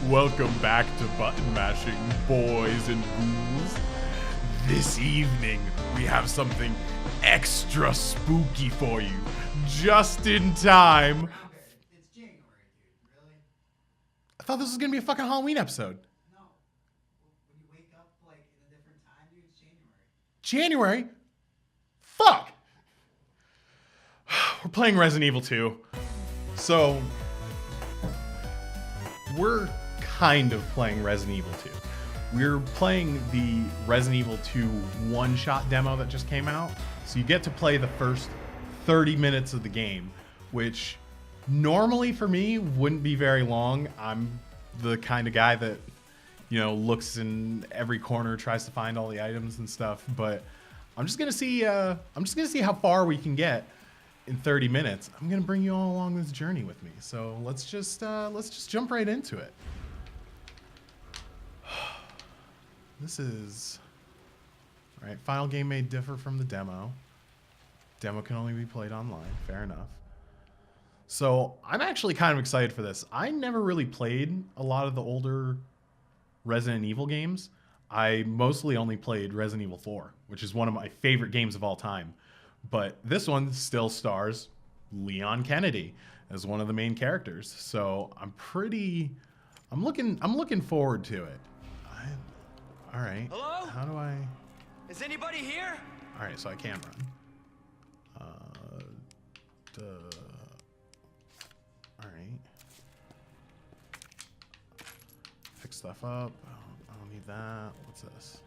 Welcome back to Button Mashing, boys and ghouls. This evening, we have something extra spooky for you, just in time. It's January, dude. Really? I thought this was gonna be a fucking Halloween episode. No. When you wake up, like, in a different time, dude, it's January. January? Fuck! We're playing Resident Evil 2. So, we're kind of playing Resident Evil 2. We're playing the Resident Evil 2 one-shot demo that just came out. So you get to play the first 30 minutes of the game, which normally for me wouldn't be very long. I'm the kind of guy that, you know, looks in every corner, tries to find all the items and stuff. But I'm just gonna see how far we can get in 30 minutes. I'm gonna bring you all along this journey with me. So let's just jump right into it. This is, all right, final game may differ from the demo. Demo can only be played online, fair enough. So I'm actually kind of excited for this. I never really played a lot of the older Resident Evil games. I mostly only played Resident Evil 4, which is one of my favorite games of all time. But this one still stars Leon Kennedy as one of the main characters. So I'm looking forward to it. All right. Hello? How do I? Is anybody here? All right, so I can run. All right. Fix stuff up. I don't need that. What's this?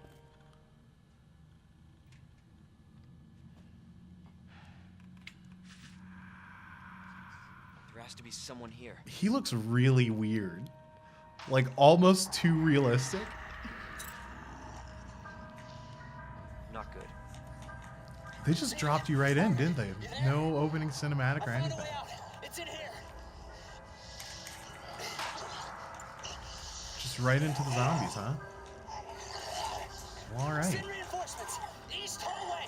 There has to be someone here. He looks really weird. Like almost too realistic. Not good. They just dropped you right in, didn't they? No opening cinematic or anything. It's in here. Just right into the zombies, huh? Well, all right. Send reinforcements. East hallway.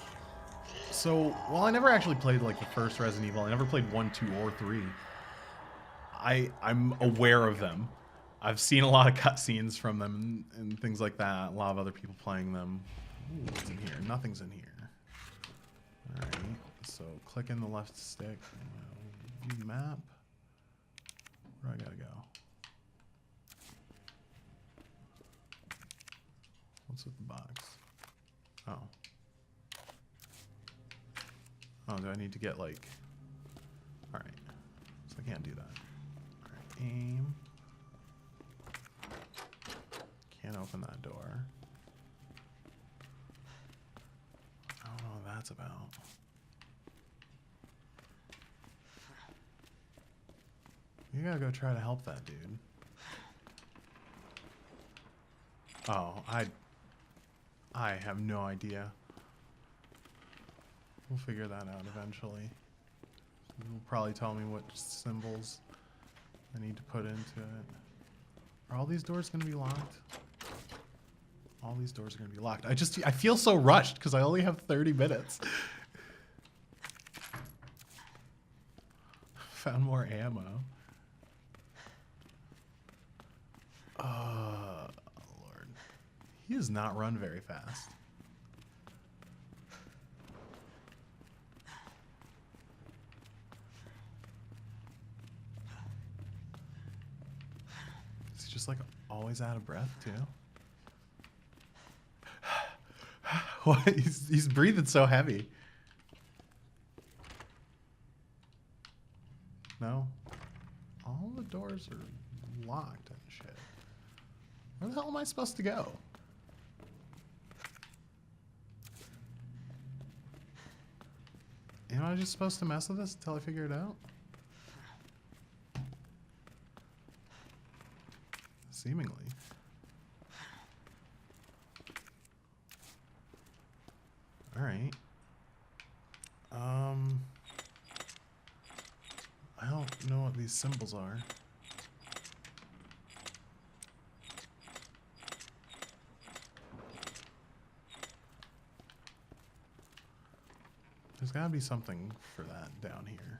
So, while I never actually played like the first Resident Evil, I never played 1, 2, or 3. I'm aware of them. I've seen a lot of cutscenes from them and things like that. A lot of other people playing them. Ooh, what's in here? Nothing's in here. All right. So click in the left stick. View map. Where do I gotta go? What's with the box? Oh. Oh, do I need to get like? All right. So I can't do that. All right. Aim. Can't open that door. I don't know what that's about. You gotta go try to help that dude. Oh, I have no idea. We'll figure that out eventually. You'll probably tell me what symbols I need to put into it. Are all these doors gonna be locked? All these doors are gonna be locked. I feel so rushed because I only have 30 minutes. Found more ammo. Lord. He does not run very fast. Is he just like always out of breath too? What? He's breathing so heavy. No? All the doors are locked and shit. Where the hell am I supposed to go? Am I just supposed to mess with this until I figure it out? Seemingly. All right. I don't know what these symbols are. There's gotta be something for that down here.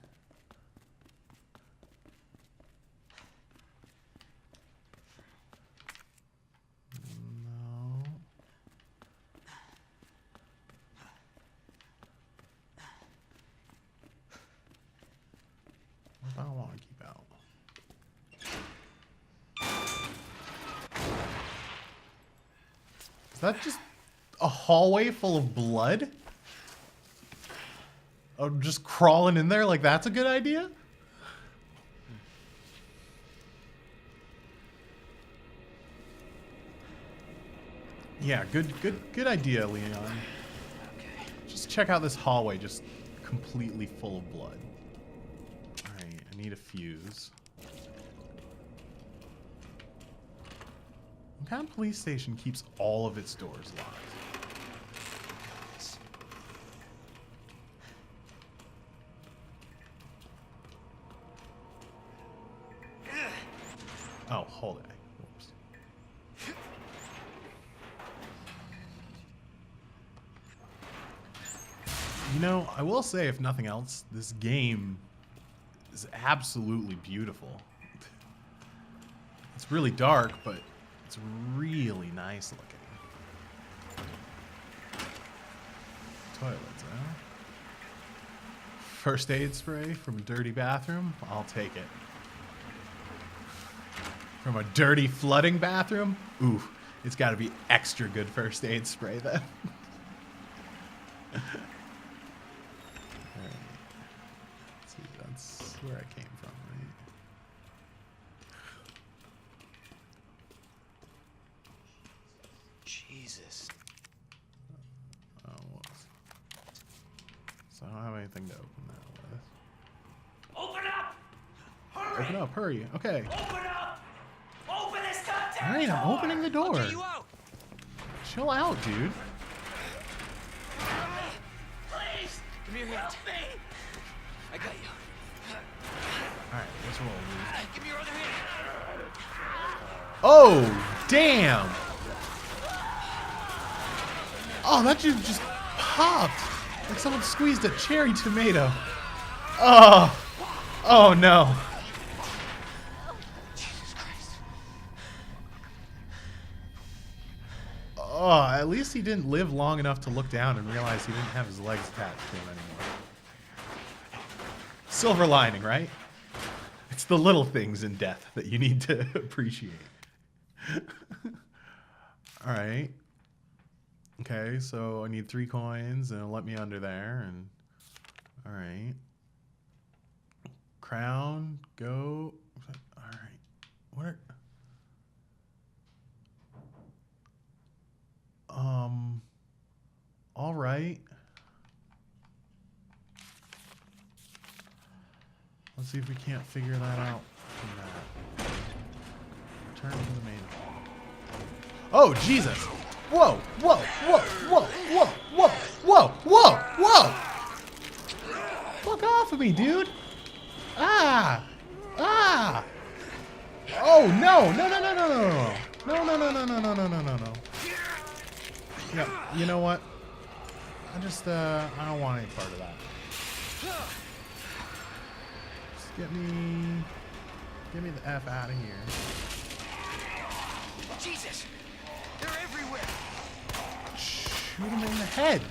that just a hallway full of blood? Oh, just crawling in there like that's a good idea? Yeah, good idea, Leon. Okay. Just check out this hallway, just completely full of blood. Alright, I need a fuse. What kind of police station keeps all of its doors locked? Oh, hold it. Whoops. You know, I will say, if nothing else, this game is absolutely beautiful. It's really dark, but it's really nice looking. Toilets, huh? First aid spray from a dirty bathroom? I'll take it. From a dirty flooding bathroom? Ooh, it's got to be extra good first aid spray then. Alright. Let's see, that's where I came from, right? Jesus. Oh, whoops. So I don't have anything to open that with. Open up! Hurry! Open up, hurry. Okay. Open up! Open this goddamn Alright, I'm door! opening the door. Get you out. Chill out, dude. Please! Give me your hand. Help me! I got you. Alright, let's roll, dude. Give me your other hand. Oh, damn! Oh, that dude just popped! Like someone squeezed a cherry tomato. Oh! Oh no. Jesus Christ. Oh, at least he didn't live long enough to look down and realize he didn't have his legs attached to him anymore. Silver lining, right? It's the little things in death that you need to appreciate. Alright. Okay, so I need 3 coins and it'll let me under there and alright. Crown, go. Alright. What are alright. Let's see if we can't figure that out from that. Return to the main hall. Oh, Jesus! Whoa! Whoa! Whoa! Whoa! Whoa! Whoa! Whoa! Whoa! Whoa! Fuck off of me, dude! Ah! Ah! Oh no! No! No! No! No! No! No! No! No! No! No! No! No! No! No! No! Yeah. You know what? I just I don't want any part of that. Just get me the F out of here. Jesus. They're everywhere. Shoot him in the head.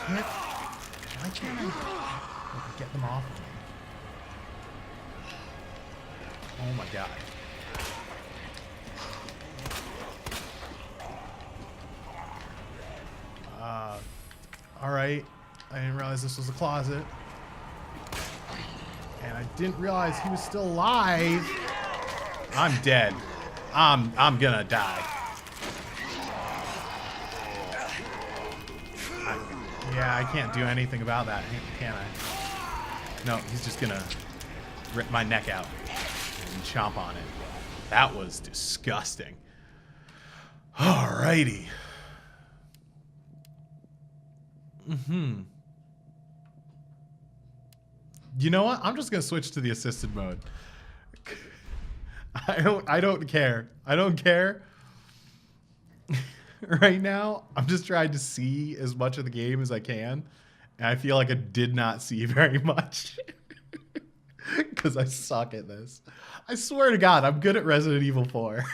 Why can't I get them off of me? Oh my god. Alright. I didn't realize this was a closet. And I didn't realize he was still alive. I'm dead. I'm gonna die. Yeah, I can't do anything about that, can I? No, he's just gonna rip my neck out and chomp on it. That was disgusting. Alrighty. You know what? I'm just gonna switch to the assisted mode. I don't care. I don't care. Right now, I'm just trying to see as much of the game as I can. And I feel like I did not see very much. Because I suck at this. I swear to God, I'm good at Resident Evil 4.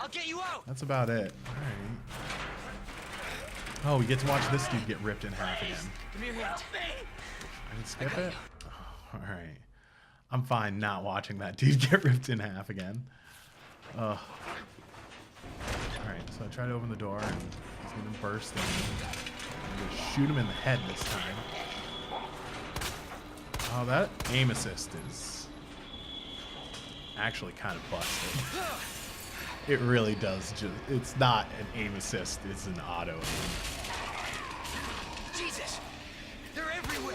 I'll get you out. That's about it. Alright. Oh, we get to watch this dude get ripped in half again. Give me your hand. I can skip it? Oh, alright. I'm fine not watching that dude get ripped in half again. Ugh. Alright, so I try to open the door and he's gonna burst in. I'm gonna shoot him in the head this time. Oh, that aim assist is actually kind of busted. It really does just, it's not an aim assist, it's an auto aim. Jesus! They're everywhere!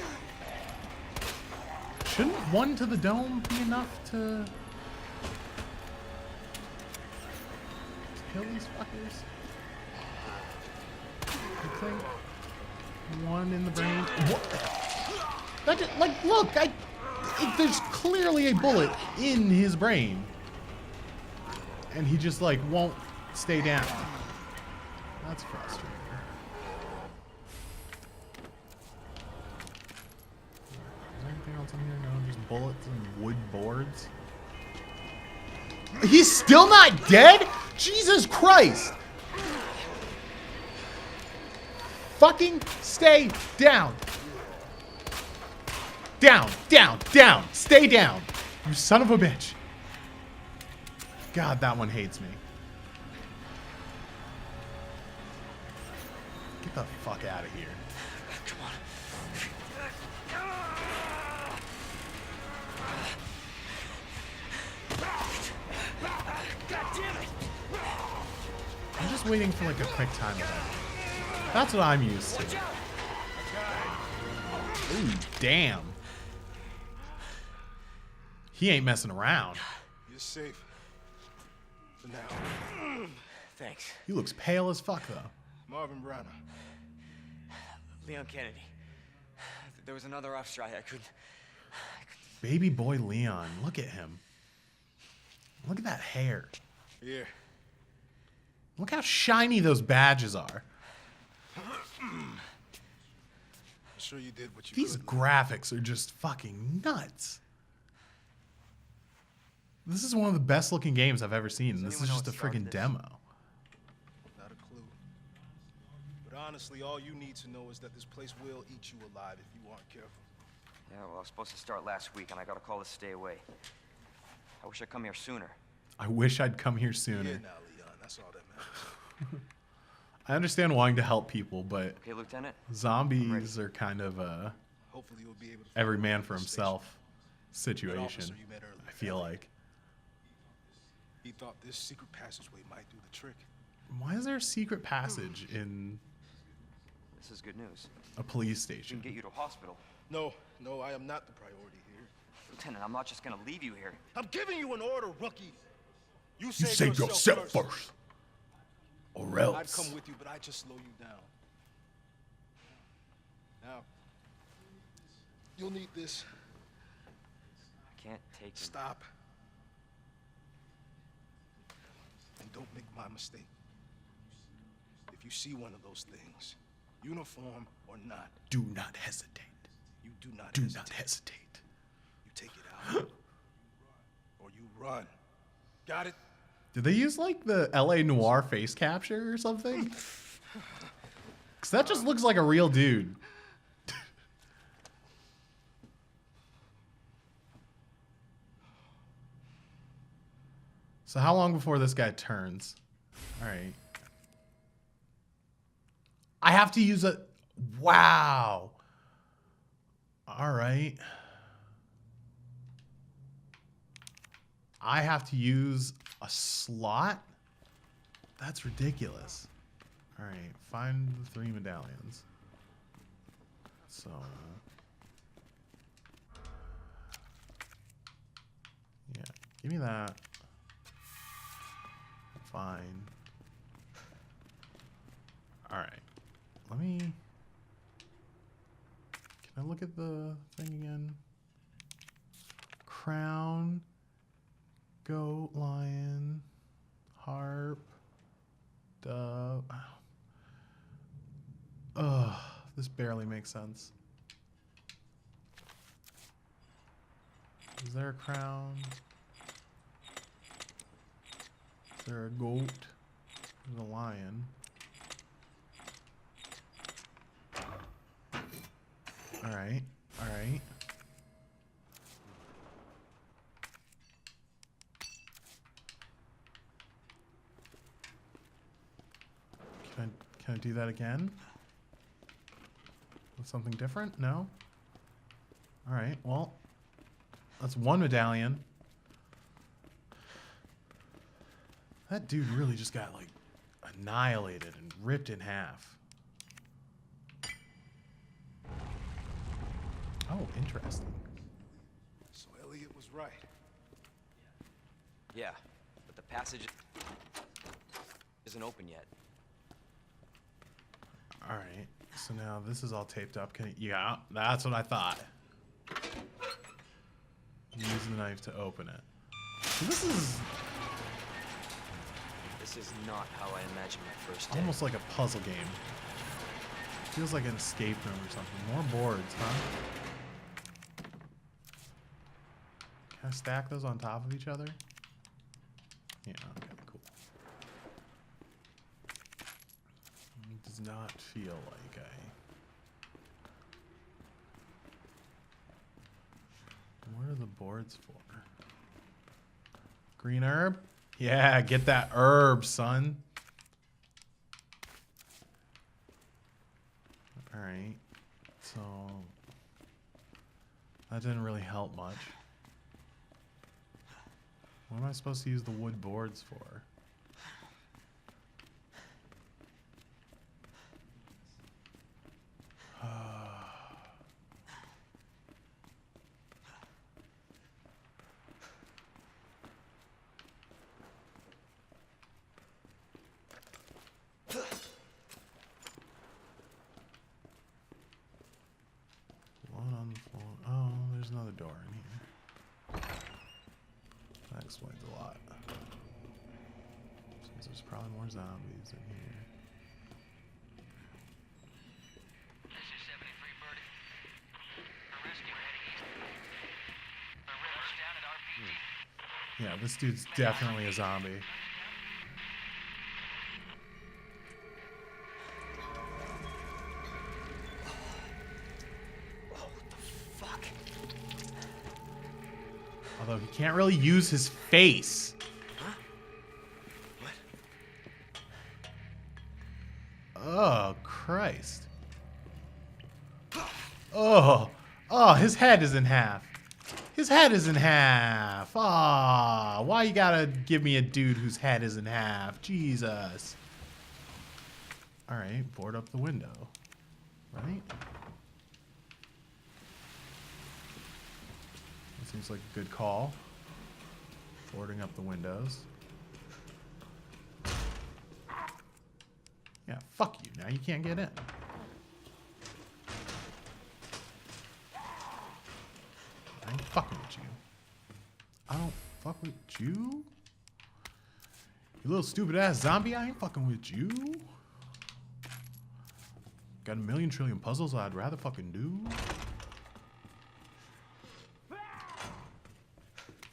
Shouldn't one to the dome be enough to kill these fuckers? You think? One in the brain? What? That just, like, look, there's clearly a bullet in his brain. And he just, like, won't stay down. That's frustrating. Is there anything else in here? No, just bullets and wood boards. He's still not dead? Jesus Christ! Fucking stay down. Down, down, down. Stay down. You son of a bitch. God, that one hates me. Get the fuck out of here. Come on. God damn it! I'm just waiting for like a quick time event. That's what I'm used to. Watch out! Ooh, damn. He ain't messing around. You're safe. For now. Thanks. He looks pale as fuck, though. Marvin Browner. Leon Kennedy. There was another off strike. I couldn't. Baby boy Leon. Look at him. Look at that hair. Here. Look how shiny those badges are. I'm sure you did what you These could. graphics are just fucking nuts. This is one of the best looking games I've ever seen. This is anyone know just a what started freaking this? demo. Not a clue. But honestly, all you need to know is that this place will eat you alive if you aren't careful. Yeah, well, I was supposed to start last week, and I got a call to stay away. I wish I'd come here sooner. I wish I'd come here Yeah, sooner. now, Leon, that's all that matters. I understand wanting to help people, but Okay, Lieutenant? zombies are kind of Hopefully you'll be able to every find man the for station. himself That situation. officer you met earlier, I feel like. He thought this secret passageway might do the trick. Why is there a secret passage in This is good news. a police We can station? get you to hospital. No, I am not the priority here. Lieutenant, I'm not just gonna leave you here. I'm giving you an order, rookie. You You save save yourself first, or I'd else. come with you, but I just slow you down. Now, you'll need this. I can't take him. Stop. And don't make my mistake. If you see one of those things, uniform or not, Do not hesitate. you do not Do hesitate. not hesitate. You take it out. Or you run. Got it? Did they use like the LA Noir face capture or something? Because that just looks like a real dude. So how long before this guy turns? All right. I have to use a... Wow. All right. I have to use a slot? That's ridiculous. All right. Find the 3 medallions. So... yeah. Give me that. Fine. All right. Let me... Can I look at the thing again? Crown. Goat, lion. Harp. Dove. Ugh. This barely makes sense. Is there a crown? Is there a goat? There's a lion. Alright, alright. Can I do that again? With something different? No? Alright, well. That's one medallion. That dude really just got, like, annihilated and ripped in half. Oh, interesting. So Elliot was right. Yeah, but the passage isn't open yet. Alright, so now this is all taped up. Can yeah, that's what I thought. Use the knife to open it. So this is not how I imagined my first day. almost like a puzzle game. Feels like an escape room or something. More boards, huh? Can I stack those on top of each other? Yeah, okay, cool. It does not feel like What are the boards for? Green herb? Yeah, get that herb, son. Alright. So that didn't really help much. What am I supposed to use the wood boards for? One on the floor. Oh, there's another door in here. That explains a lot. Since there's probably more zombies in here. This is 73 Birdie. A rescue heading east. The river's down at RPG. Yeah, this dude's definitely a zombie. Although he can't really use his face. Huh? What? Oh, Christ. Oh. Oh, his head is in half. His head is in half. Ah, why you gotta give me a dude whose head is in half? Jesus. Alright, board up the window. Right? That seems like a good call. Boarding up the windows. Yeah, fuck you. Now you can't get in. I ain't fucking with you. I don't fuck with you? You little stupid ass zombie, I ain't fucking with you. Got a million trillion puzzles I'd rather fucking do.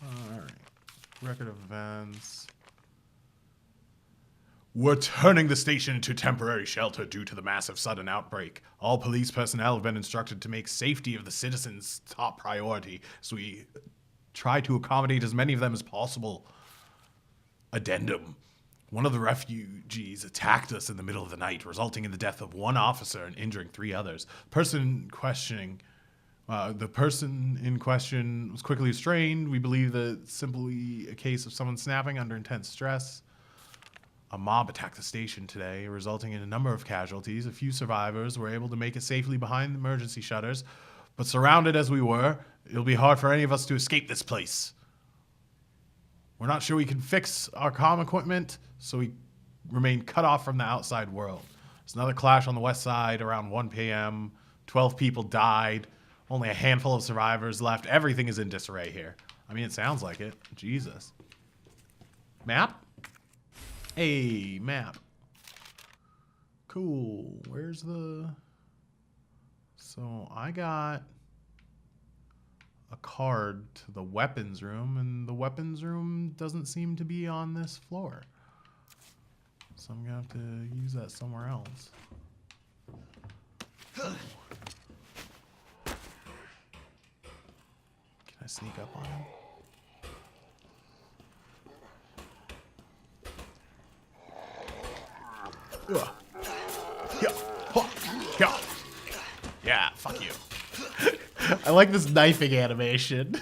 Alright. Record of events. We're turning the station into temporary shelter due to the massive sudden outbreak. All police personnel have been instructed to make safety of the citizens top priority, so we try to accommodate as many of them as possible. Addendum. One of the refugees attacked us in the middle of the night, resulting in the death of one officer and injuring 3 others. The person in question was quickly restrained. We believe that it's simply a case of someone snapping under intense stress. A mob attacked the station today, resulting in a number of casualties. A few survivors were able to make it safely behind the emergency shutters, but surrounded as we were, it'll be hard for any of us to escape this place. We're not sure we can fix our comm equipment, so we remain cut off from the outside world. There's another clash on the west side around 1 p.m. 12 people died. Only a handful of survivors left. Everything is in disarray here. I mean, it sounds like it. Jesus. Map? Hey, map. Cool. Where's the... So, I got a card to the weapons room, and the weapons room doesn't seem to be on this floor. So I'm gonna have to use that somewhere else. Can I sneak up on him? Ugh. fuck you. I like this knifing animation.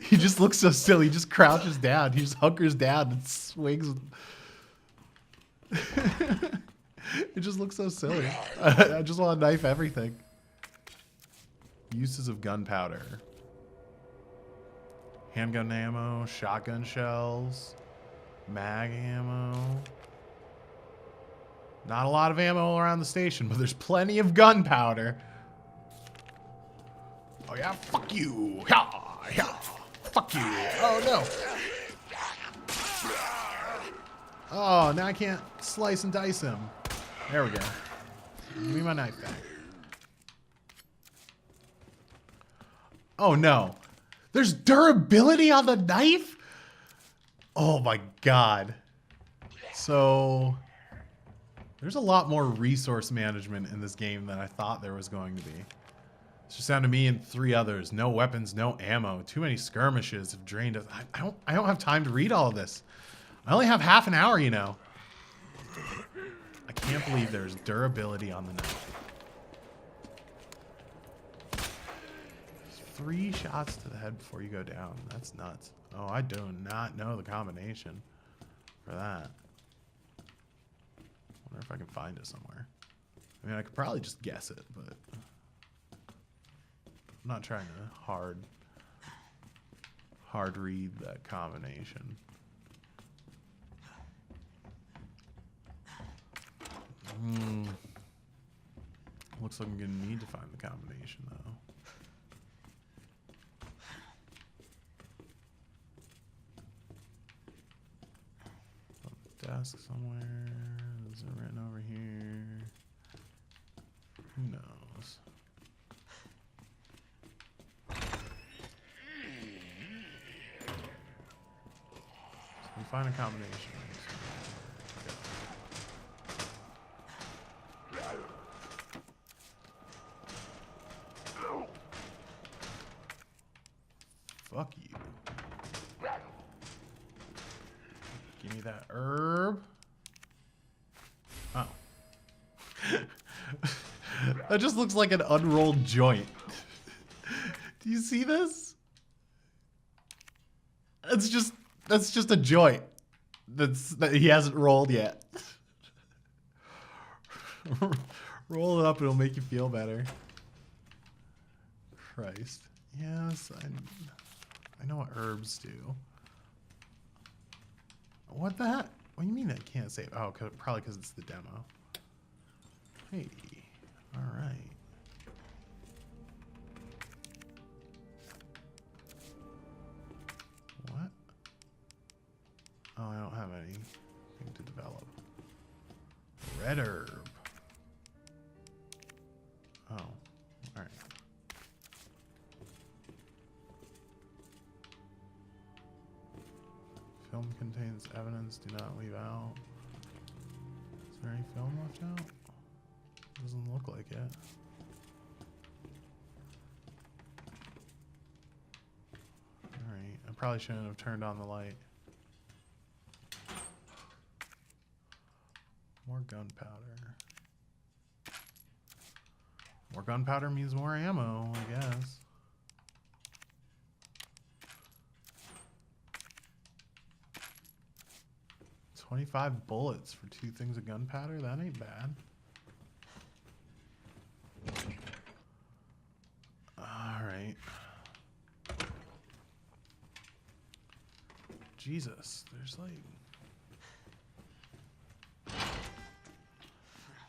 He just looks so silly. He just crouches down. He just hunkers down and swings. It just looks so silly. I just want to knife everything. Uses of gunpowder. Handgun ammo, shotgun shells, mag ammo. Not a lot of ammo around the station, but there's plenty of gunpowder. Oh yeah, fuck you. Yeah, yeah. Fuck you. Oh no. Oh, now I can't slice and dice him. There we go. Give me my knife back. Oh no. There's durability on the knife? Oh my god. So there's a lot more resource management in this game than I thought there was going to be. It's just down to me and 3 others. No weapons, no ammo. Too many skirmishes have drained us. I don't have time to read all of this. I only have half an hour, you know. I can't believe there's durability on the knife. 3 shots to the head before you go down. That's nuts. Oh, I do not know the combination for that. Wonder if I can find it somewhere. I mean, I could probably just guess it, but I'm not trying to hard read that combination. Looks like I'm gonna need to find the combination though. Desk somewhere. Is it written over here? Who knows? So we find a combination. Fuck you. Give me that herb. Oh. That just looks like an unrolled joint. Do you see this? That's just a joint that he hasn't rolled yet. Roll it up, it'll make you feel better. Christ. Yes, I know what herbs do. What the heck? What do you mean I can't save? Oh, probably because it's the demo. Hey, all right. What? Oh, I don't have anything to develop. Red herb. Oh, all right. Film contains evidence. Do not leave out. Is there any film left out? Doesn't look like it. Alright. I probably shouldn't have turned on the light. More gunpowder. More gunpowder means more ammo, I guess. $25 bullets for 2 things of gunpowder? That ain't bad. Alright. Jesus, there's like...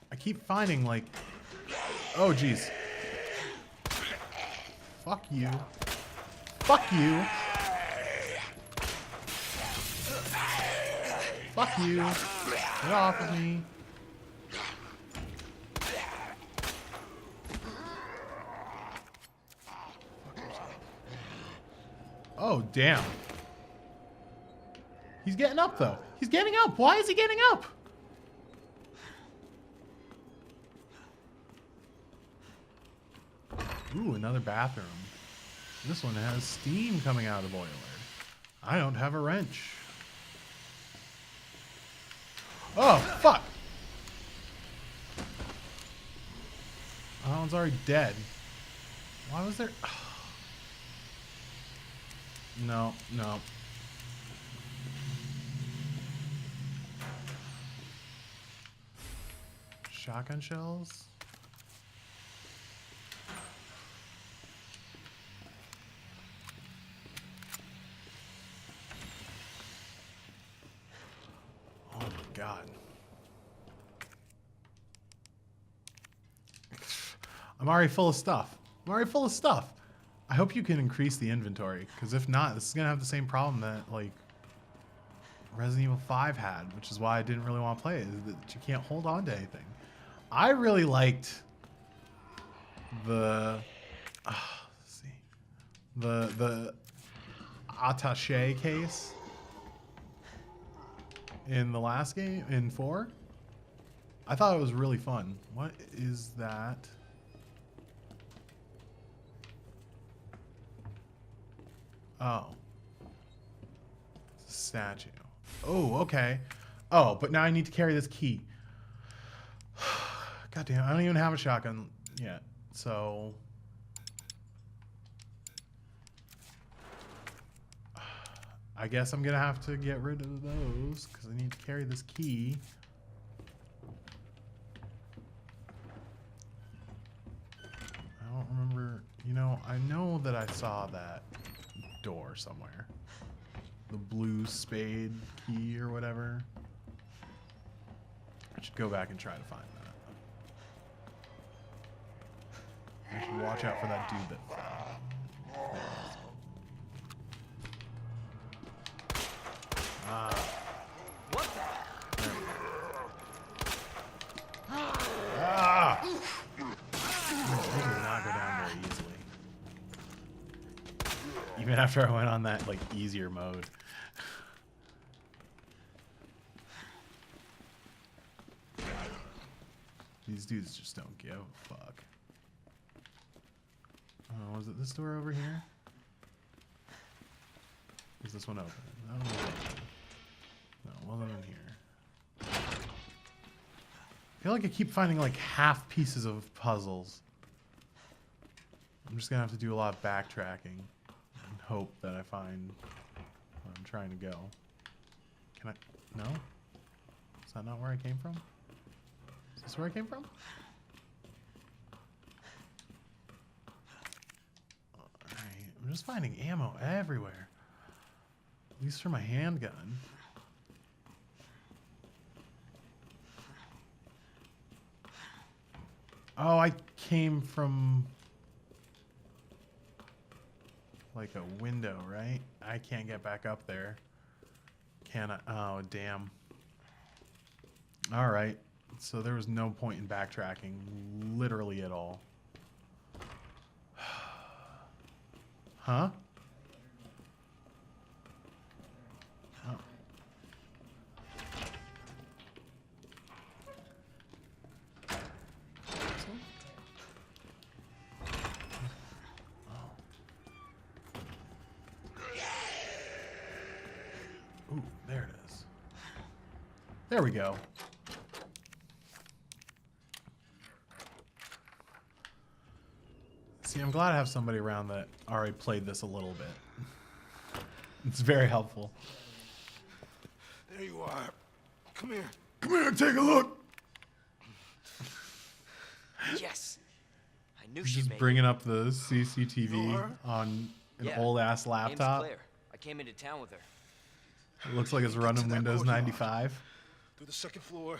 I keep finding like... Oh, jeez. Fuck you. Fuck you. Fuck you. Get off of me. Oh, damn. He's getting up, though. He's getting up. Why is he getting up? Ooh, another bathroom. This one has steam coming out of the boiler. I don't have a wrench. Oh, fuck. Oh, that one's already dead. Why was there... No, no. Shotgun shells? Oh my god. I'm already full of stuff. I'm already full of stuff. I hope you can increase the inventory, because if not, this is going to have the same problem that, like, Resident Evil 5 had, which is why I didn't really want to play it, is that you can't hold on to anything. I really liked the... let's see. The attaché case in the last game, in 4. I thought it was really fun. What is that? Oh. It's a statue. Oh, okay. Oh, but now I need to carry this key. God damn, I don't even have a shotgun yet. So... I guess I'm gonna have to get rid of those, because I need to carry this key. I don't remember... You know, I know that I saw that door somewhere. The blue spade key or whatever. I should go back and try to find that. I should watch out for that dude that fell. What the? Ah! He did not go down very easily. Even after I went on that, like, easier mode. These dudes just don't give a fuck. Oh, was it this door over here? Is this one open? No, it wasn't open. No, it wasn't in here. I feel like I keep finding like half pieces of puzzles. I'm just gonna have to do a lot of backtracking and hope that I find where I'm trying to go. Can I? No? Is that not where I came from? Is this where I came from? Alright, I'm just finding ammo everywhere. At least for my handgun. Oh, I came from like a window, right? I can't get back up there. Can I? Oh, damn. All right. So there was no point in backtracking, literally at all. Huh? Oh. Ooh, there it is. There we go. See, I'm glad I have somebody around that already played this a little bit. It's very helpful. There you are. Come here. Come here and take a look. Yes. I knew she'd Just make bringing up the CCTV Sure. on an Yeah. old-ass Name's laptop. Claire. I came into town with her. It looks like it's Get running to that Windows courtyard. 95. Through the second floor.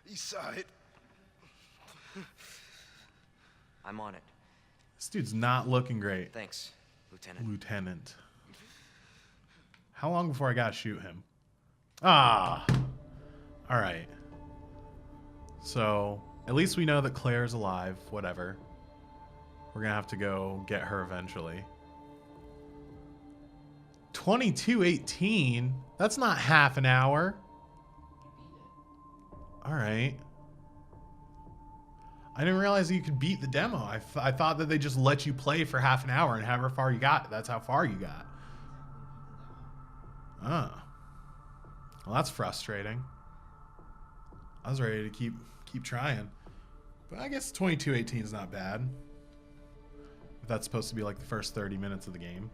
East side. I'm on it. This dude's not looking great. Thanks, Lieutenant. Lieutenant. How long before I gotta shoot him? Ah! Alright. So, at least we know that Claire's alive. Whatever. We're gonna have to go get her eventually. 22:18? That's not half an hour. Alright. I didn't realize that you could beat the demo. I thought that they just let you play for half an hour and however far you got, that's how far you got. Oh. Well, that's frustrating. I was ready to keep trying. But I guess 22:18 is not bad. That's supposed to be like the first 30 minutes of the game.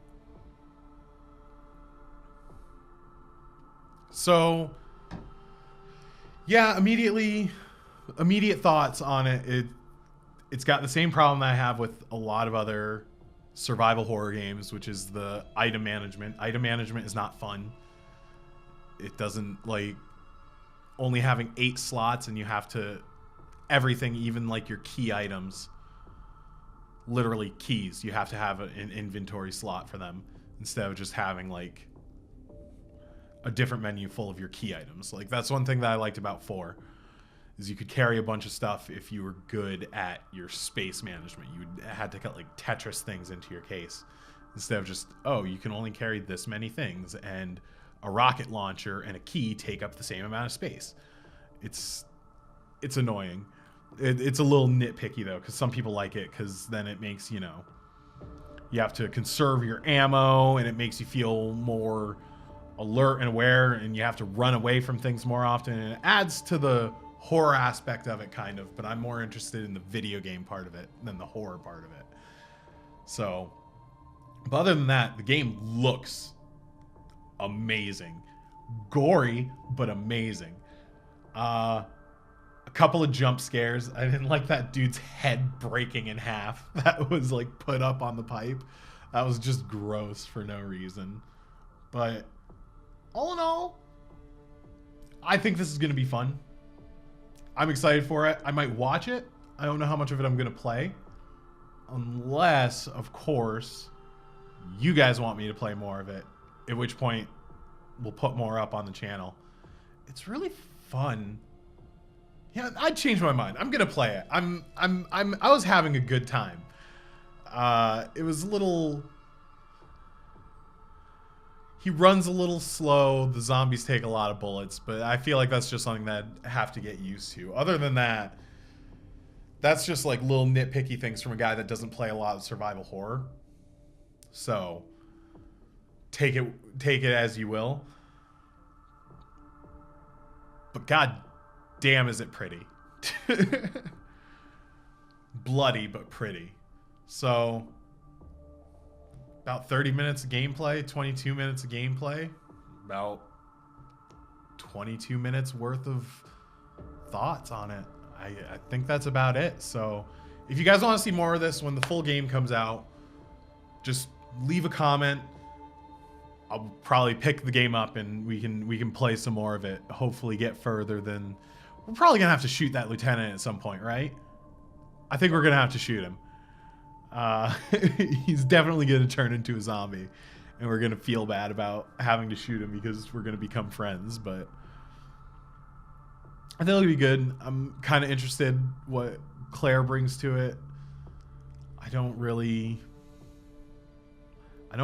So, yeah, immediate thoughts on it. It's got the same problem that I have with a lot of other survival horror games, which is the item management. Item management is not fun. It doesn't, like, only having 8 slots and you have to, everything, even like your key items, literally keys, you have to have an inventory slot for them instead of just having like a different menu full of your key items. Like, that's one thing that I liked about 4, is you could carry a bunch of stuff if you were good at your space management. You had to like Tetris things into your case instead of just, oh, you can only carry this many things, and a rocket launcher and a key take up the same amount of space. It's annoying. It's a little nitpicky though, because some people like it, because then it makes, you know, you have to conserve your ammo, and it makes you feel more alert and aware, and you have to run away from things more often, and it adds to the horror aspect of it, kind of. But I'm more interested in the video game part of it than the horror part of it. So, but other than that, the game looks amazing. Gory, but amazing. A couple of jump scares. I didn't like that dude's head breaking in half. That was like put up on the pipe. That was just gross for no reason. But all in all, I think this is going to be fun. I'm excited for it. I might watch it. I don't know how much of it I'm going to play. Unless, of course, you guys want me to play more of it. At which point, we'll put more up on the channel. It's really fun. Yeah, I'd change my mind. I'm gonna play it. I was having a good time. It was a little. He runs a little slow. The zombies take a lot of bullets, but I feel like that's just something that I have to get used to. Other than that, that's just like little nitpicky things from a guy that doesn't play a lot of survival horror. So take it as you will. But god damn, is it pretty. Bloody, but pretty. So, about 30 minutes of gameplay, 22 minutes of gameplay, about 22 minutes worth of thoughts on it. I think that's about it. So, if you guys want to see more of this when the full game comes out, just leave a comment. I'll probably pick the game up and we can play some more of it. Hopefully get further than... We're probably going to have to shoot that lieutenant at some point, right? I think we're going to have to shoot him. He's definitely going to turn into a zombie. And we're going to feel bad about having to shoot him because we're going to become friends. But I think it'll be good. I'm kind of interested what Claire brings to it. I don't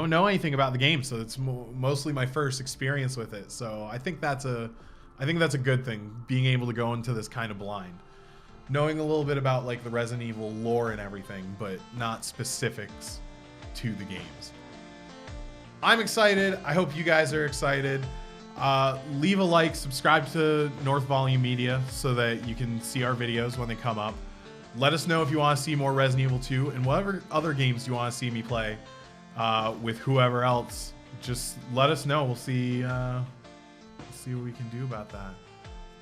know anything about the game, so it's mostly my first experience with it. So I think that's a good thing, being able to go into this kind of blind, knowing a little bit about like the Resident Evil lore and everything, but not specifics to the games. I'm excited. I hope you guys are excited. Leave a like, subscribe to North Volume Media so that you can see our videos when they come up. Let us know if you want to see more Resident Evil 2 and whatever other games you want to see me play. With whoever else, just let us know. We'll see what we can do about that.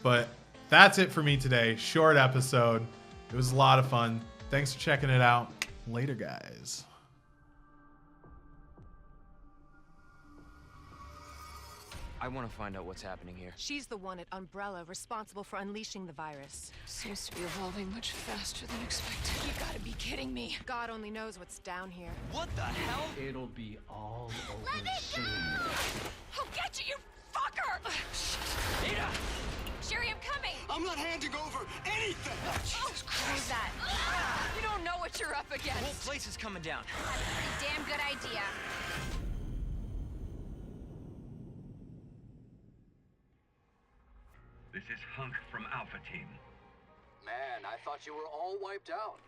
But that's it for me today. Short episode. It was a lot of fun. Thanks for checking it out. Later, guys. I want to find out what's happening here. She's the one at Umbrella responsible for unleashing the virus. Seems to be evolving much faster than expected. You gotta be kidding me. God only knows what's down here. What the hell? It'll be all over Let me soon. go! I'll get you, you fucker! Ada! Sherry, I'm coming! I'm not handing over anything! Jesus Christ! Who's that? You don't know what you're up The whole against. place is coming down. That's a pretty damn good idea. This is Hunk from Alpha Team. Man, I thought you were all wiped out.